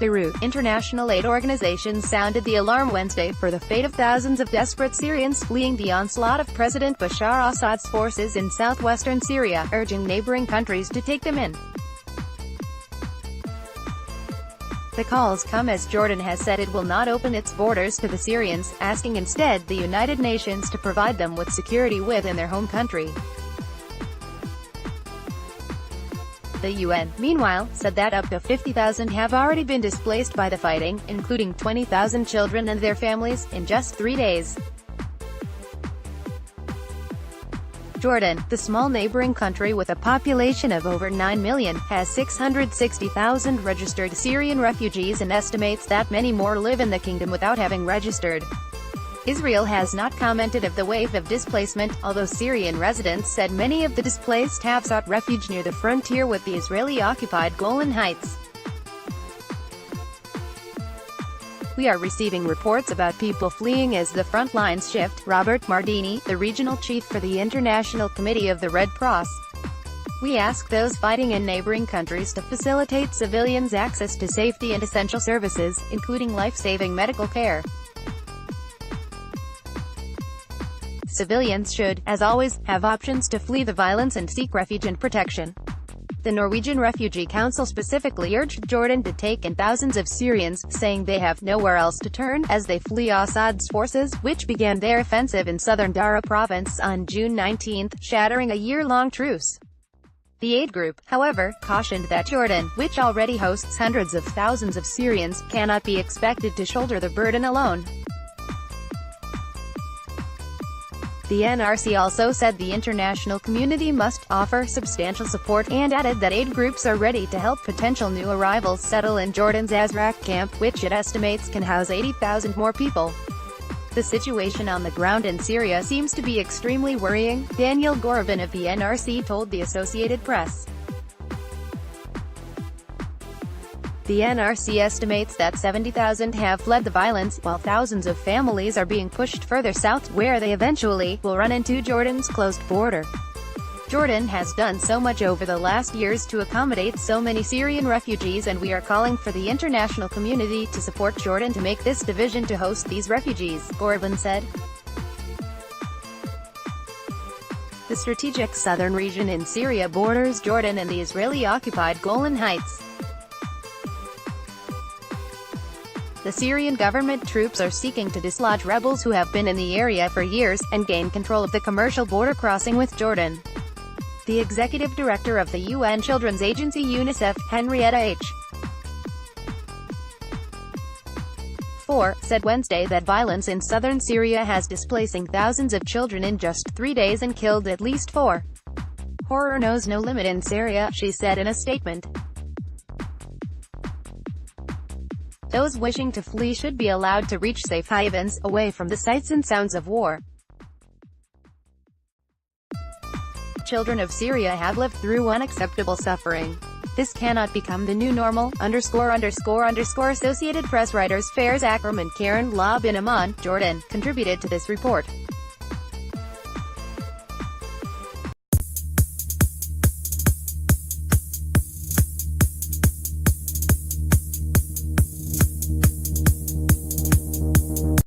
BEIRUT, international aid organizations sounded the alarm Wednesday for the fate of thousands of desperate Syrians fleeing the onslaught of President Bashar Assad's forces in southwestern Syria, urging neighboring countries to take them in. The calls come as Jordan has said it will not open its borders to the Syrians, asking instead the United Nations to provide them with security within their home country. The UN, meanwhile, said that up to 50,000 have already been displaced by the fighting, including 20,000 children and their families, in just 3 days. Jordan, the small neighboring country with a population of over 9 million, has 660,000 registered Syrian refugees and estimates that many more live in the kingdom without having registered. Israel has not commented on the wave of displacement, although Syrian residents said many of the displaced have sought refuge near the frontier with the Israeli-occupied Golan Heights. "We are receiving reports about people fleeing as the front lines shift," Robert Mardini, the regional chief for the International Committee of the Red Cross. "We ask those fighting in neighboring countries to facilitate civilians' access to safety and essential services, including life-saving medical care. Civilians should, as always, have options to flee the violence and seek refuge and protection." The Norwegian Refugee Council specifically urged Jordan to take in thousands of Syrians, saying they have nowhere else to turn, as they flee Assad's forces, which began their offensive in southern Dara province on June 19, shattering a year-long truce. The aid group, however, cautioned that Jordan, which already hosts hundreds of thousands of Syrians, cannot be expected to shoulder the burden alone. The NRC also said the international community must offer substantial support, and added that aid groups are ready to help potential new arrivals settle in Jordan's Azraq camp, which it estimates can house 80,000 more people. "The situation on the ground in Syria seems to be extremely worrying," Daniel Gorobin of the NRC told the Associated Press. The NRC estimates that 70,000 have fled the violence, while thousands of families are being pushed further south, where they eventually will run into Jordan's closed border. "Jordan has done so much over the last years to accommodate so many Syrian refugees, and we are calling for the international community to support Jordan to make this decision to host these refugees," Gorobin said. The strategic southern region in Syria borders Jordan and the Israeli-occupied Golan Heights. The Syrian government troops are seeking to dislodge rebels who have been in the area for years, and gain control of the commercial border crossing with Jordan. The executive director of the UN Children's Agency UNICEF, Henrietta H. Fore, said Wednesday that violence in southern Syria has displacing thousands of children in just 3 days and killed at least 4. "Horror knows no limit in Syria," she said in a statement. "Those wishing to flee should be allowed to reach safe havens, away from the sights and sounds of war. Children of Syria have lived through unacceptable suffering. This cannot become the new normal." Associated Press writers Faiz Akram and Karen Laub in Amman, Jordan, contributed to this report.